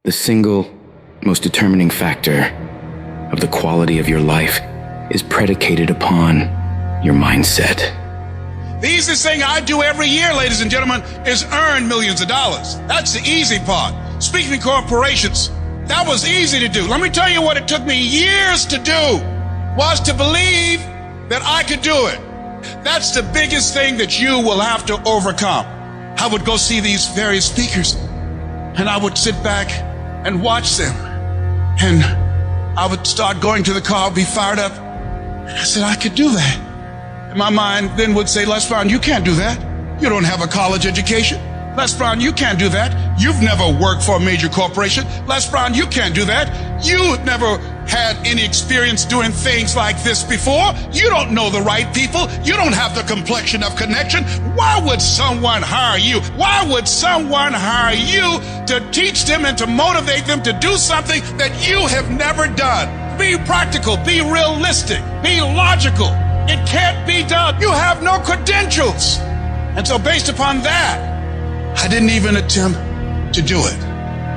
The single most determining factor of the quality of your life is predicated upon your mindset. The easiest thing I do every year, ladies and gentlemen, is earn millions of dollars. That's the easy part. Speaking to corporations, that was easy to do. Let me tell you what it took me years to do, was to believe that I could do it. That's the biggest thing that you will have to overcome. I would go see these various speakers, and I would sit back and watch them. And I would start going to the car, be fired up. I said, I could do that. And my mind then would say, Les Brown, you can't do that. You don't have a college education. Les Brown, you can't do that. You've never worked for a major corporation. Les Brown, you can't do that. You never had any experience doing things like this before. You don't know the right people. You don't have the complexion of connection. Why would someone hire you? Why would someone hire you to teach them and to motivate them to do something that you have never done? Be practical, be realistic, be logical. It can't be done. You have no credentials. And so based upon that, I didn't even attempt to do it.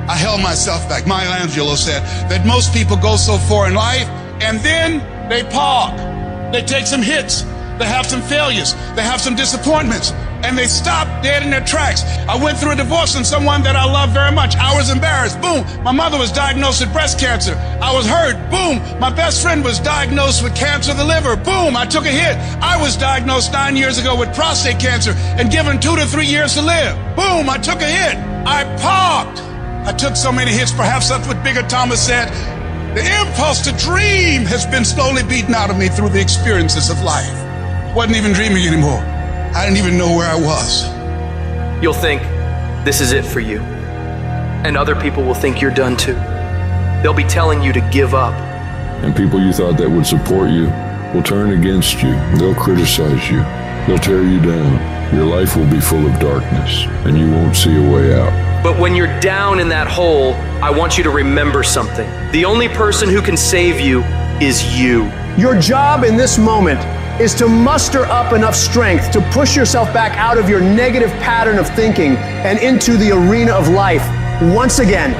I held myself back. Maya Angelou said that most people go so far in life and then they park. They take some hits. They have some failures. They have some disappointments. And they stop dead in their tracks. I went through a divorce from someone that I love very much. I was embarrassed. Boom. My mother was diagnosed with breast cancer. I was hurt. Boom. My best friend was diagnosed with cancer of the liver. Boom. I took a hit. I was diagnosed 9 years ago with prostate cancer and given 2 to 3 years to live. Boom. I took a hit. I parked. I took so many hits. Perhaps that's what Bigger Thomas said. The impulse to dream has been slowly beaten out of me through the experiences of life. Wasn't even dreaming anymore. I didn't even know where I was. You'll think this is it for you. And other people will think you're done too. They'll be telling you to give up. And people you thought that would support you will turn against you. They'll criticize you. They'll tear you down. Your life will be full of darkness, and you won't see a way out. But when you're down in that hole, I want you to remember something. The only person who can save you is you. Your job in this moment is to muster up enough strength to push yourself back out of your negative pattern of thinking and into the arena of life once again.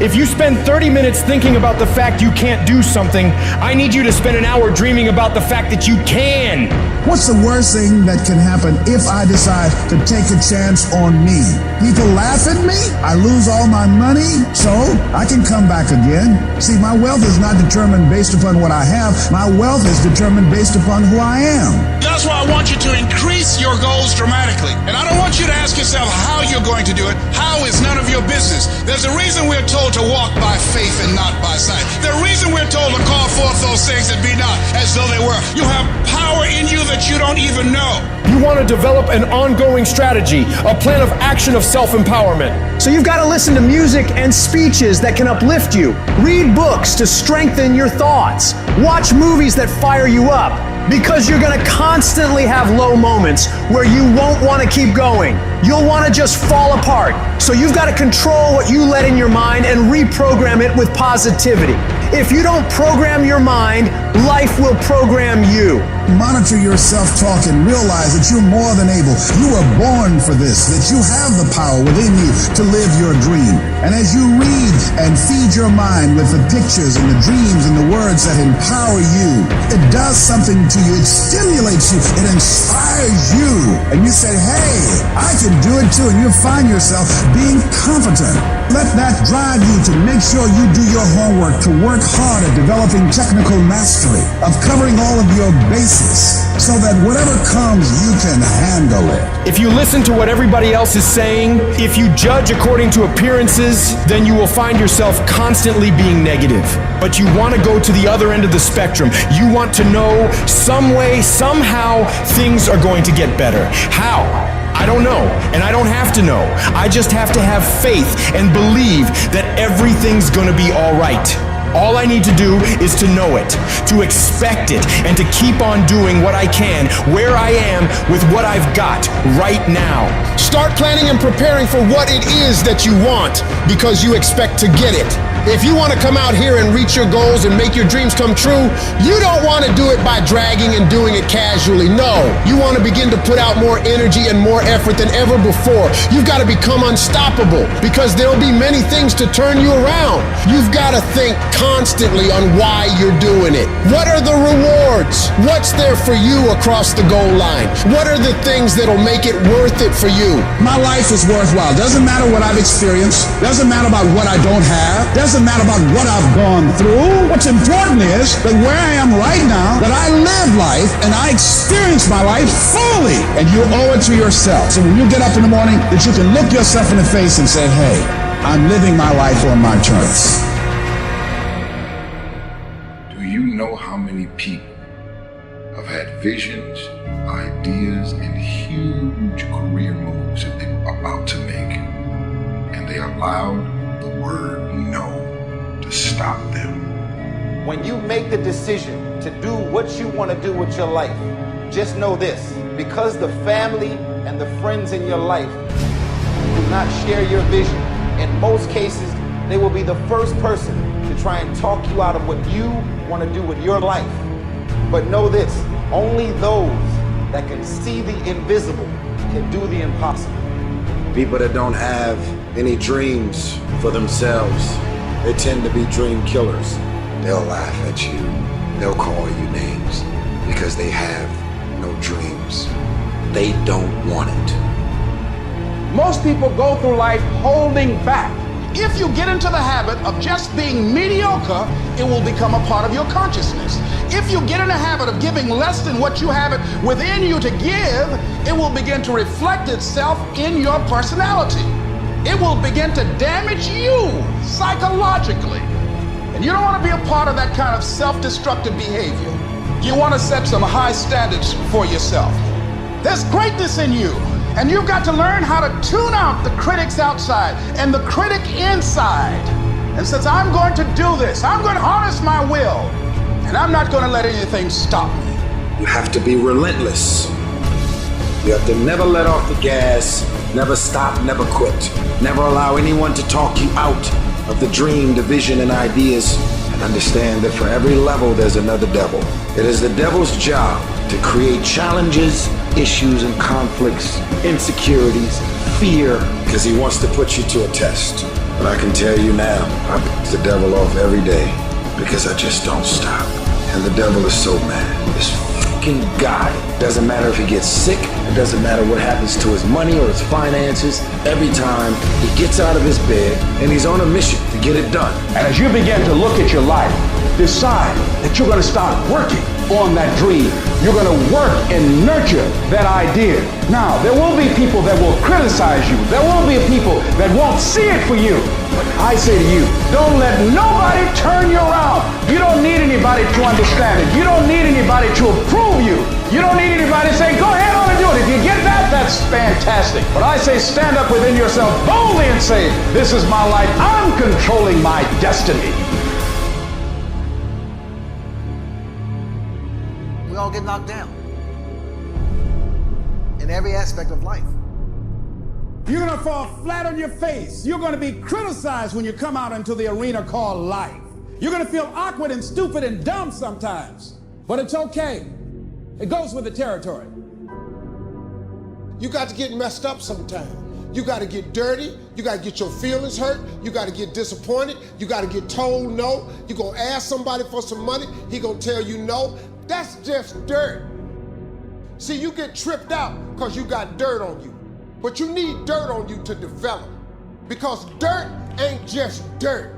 If you spend 30 minutes thinking about the fact you can't do something, I need you to spend an hour dreaming about the fact that you can. What's the worst thing that can happen if I decide to take a chance on me? People laugh at me, I lose all my money, so I can come back again. See, my wealth is not determined based upon what I have. My wealth is determined based upon who I am. That's why I want you to increase your goals dramatically. And I don't want you to ask yourself how you're going to do it. How is none of your business. There's a reason we're told to walk by faith and not by sight. The reason we're told to call forth those things that be not as though they were. You have power in you that you don't even know. You want to develop an ongoing strategy, a plan of action of self-empowerment. So you've got to listen to music and speeches that can uplift you. Read books to strengthen your thoughts. Watch movies that fire you up. Because you're going to constantly have low moments where you won't want to keep going. You'll want to just fall apart. So you've got to control what you let in your mind and reprogram it with positivity. If you don't program your mind, life will program you. Monitor your self-talk and realize that you're more than able. You were born for this, that you have the power within you to live your dream. And as you read and feed your mind with the pictures and the dreams and the words that empower you, it does something to you. It stimulates you. It inspires you. And you say, hey, I can do it too. And you find yourself being competent. Let that drive you to make sure you do your homework, to work hard at developing technical mastery, of covering all of your bases, so that whatever comes, you can handle it. If you listen to what everybody else is saying, if you judge according to appearances, then you will find yourself constantly being negative. But you want to go to the other end of the spectrum. You want to know some way, somehow, things are going to get better. How? I don't know, and I don't have to know. I just have to have faith and believe that everything's gonna be all right. All I need to do is to know it, to expect it, and to keep on doing what I can, where I am, with what I've got right now. Start planning and preparing for what it is that you want, because you expect to get it. If you want to come out here and reach your goals and make your dreams come true, you don't want to do it by dragging and doing it casually. No, you want to begin to put out more energy and more effort than ever before. You've got to become unstoppable, because there'll be many things to turn you around. You've got to think constantly on why you're doing it. What are the rewards? What's there for you across the goal line? What are the things that'll make it worth it for you? My life is worthwhile. Doesn't matter what I've experienced. Doesn't matter about what I don't have. Doesn't matter about what I've gone through. What's important is that where I am right now, that I live life and I experience my life fully. And you owe it to yourself. So when you get up in the morning, that you can look yourself in the face and say, hey, I'm living my life on my terms. Do you know how many people have had visions, ideas, and huge career moves that they were about to make, and they allowed the word no to stop them? When you make the decision to do what you want to do with your life, just know this: because the family and the friends in your life do not share your vision, in most cases, they will be the first person to try and talk you out of what you want to do with your life. But know this: only those that can see the invisible can do the impossible. People that don't have any dreams for themselves, they tend to be dream killers. They'll laugh at you. They'll call you names because they have no dreams. They don't want it. Most people go through life holding back. If you get into the habit of just being mediocre, it will become a part of your consciousness. If you get in the habit of giving less than what you have it within you to give, it will begin to reflect itself in your personality. It will begin to damage you psychologically. And you don't want to be a part of that kind of self-destructive behavior. You want to set some high standards for yourself. There's greatness in you, and you've got to learn how to tune out the critics outside and the critic inside. And since I'm going to do this, I'm going to harness my will, and I'm not going to let anything stop me. You have to be relentless. You have to never let off the gas, never stop, never quit. Never allow anyone to talk you out of the dream, the vision, and ideas. And understand that for every level, there's another devil. It is the devil's job to create challenges, issues, and conflicts, insecurities, fear, because he wants to put you to a test. But I can tell you now, I beat the devil off every day because I just don't stop. And the devil is so mad. This fucking guy, doesn't matter if he gets sick, it doesn't matter what happens to his money or his finances, every time he gets out of his bed and he's on a mission to get it done. And as you begin to look at your life, decide that you're going to start working on that dream. You're going to work and nurture that idea. Now, there will be people that will criticize you. There will be people that won't see it for you. But I say to you, don't let nobody turn you around. You don't need anybody to understand it. You don't need anybody to approve you. You don't need anybody to say, go ahead on and do it. If you get that, that's fantastic. But I say, stand up within yourself boldly and say, this is my life. I'm controlling my destiny. We all get knocked down in every aspect of life. You're going to fall flat on your face. You're going to be criticized when you come out into the arena called life. You're going to feel awkward and stupid and dumb sometimes. But it's okay. It goes with the territory. You got to get messed up sometimes. You got to get dirty. You got to get your feelings hurt. You got to get disappointed. You got to get told no. You're going to ask somebody for some money. He going to tell you no. That's just dirt. See, you get tripped out because you got dirt on you. But you need dirt on you to develop. Because dirt ain't just dirt.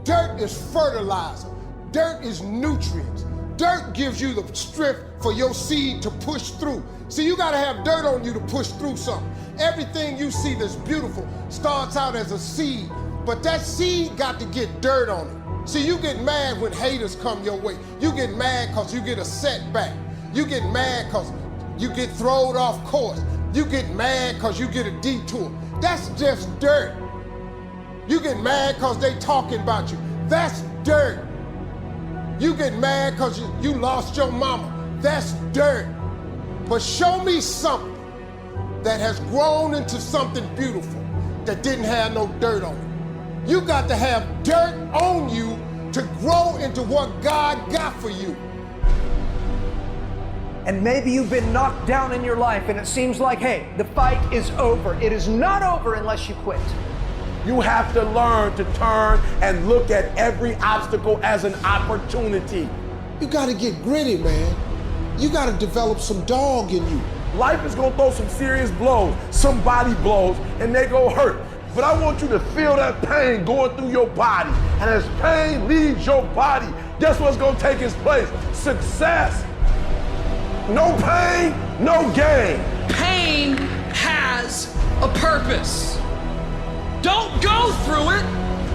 Dirt is fertilizer. Dirt is nutrients. Dirt gives you the strength for your seed to push through. See, you gotta have dirt on you to push through something. Everything you see that's beautiful starts out as a seed, but that seed got to get dirt on it. See, you get mad when haters come your way. You get mad because you get a setback. You get mad because you get thrown off course. You get mad because you get a detour. That's just dirt. You get mad because they talking about you. That's dirt. You get mad because you lost your mama. That's dirt. But show me something that has grown into something beautiful that didn't have no dirt on it. You got to have dirt on you to grow into what God got for you. And maybe you've been knocked down in your life and it seems like, hey, the fight is over. It is not over unless you quit. You have to learn to turn and look at every obstacle as an opportunity. You got to get gritty, man. You got to develop some dog in you. Life is gonna throw some serious blows, some body blows, and they go hurt. But I want you to feel that pain going through your body. And as pain leaves your body, guess what's gonna take its place? Success. No pain, no gain. Pain has a purpose. Don't go through it,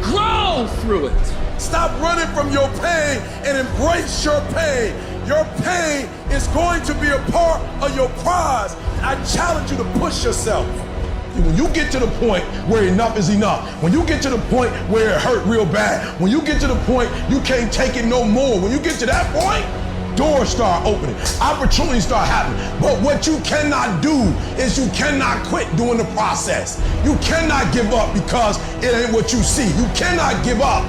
grow through it. Stop running from your pain and embrace your pain. Your pain is going to be a part of your prize. I challenge you to push yourself. When you get to the point where enough is enough, when you get to the point where it hurt real bad, when you get to the point you can't take it no more, when you get to that point, doors start opening, opportunities start happening. But what you cannot do is you cannot quit doing the process. You cannot give up because it ain't what you see. You cannot give up.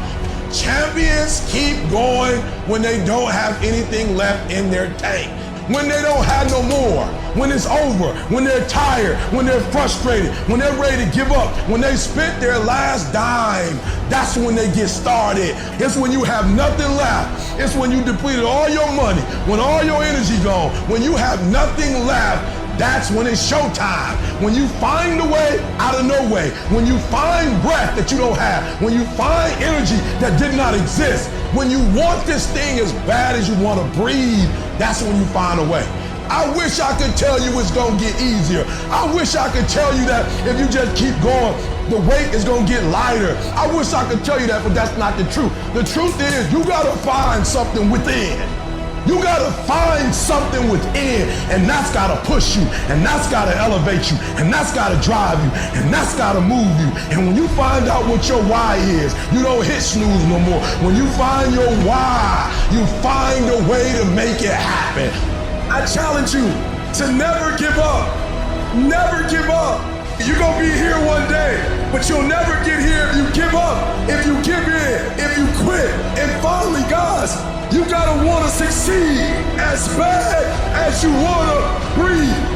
Champions keep going when they don't have anything left in their tank. When they don't have no more, when it's over, when they're tired, when they're frustrated, when they're ready to give up, when they spent their last dime, that's when they get started. It's when you have nothing left. It's when you depleted all your money, when all your energy gone, when you have nothing left. That's when it's showtime. When you find a way out of no way. When you find breath that you don't have. When you find energy that did not exist. When you want this thing as bad as you want to breathe, that's when you find a way. I wish I could tell you it's gonna get easier. I wish I could tell you that if you just keep going, the weight is gonna get lighter. I wish I could tell you that, but that's not the truth. The truth is you gotta find something within. You gotta find something within, and that's gotta push you, and that's gotta elevate you, and that's gotta drive you, and that's gotta move you. And when you find out what your why is, you don't hit snooze no more. When you find your why, you find a way to make it happen. I challenge you to never give up. Never give up. You're gonna be here one day, but you'll never get here if you give up, if you give in, if you quit. And finally, guys, you gotta wanna succeed as bad as you wanna breathe.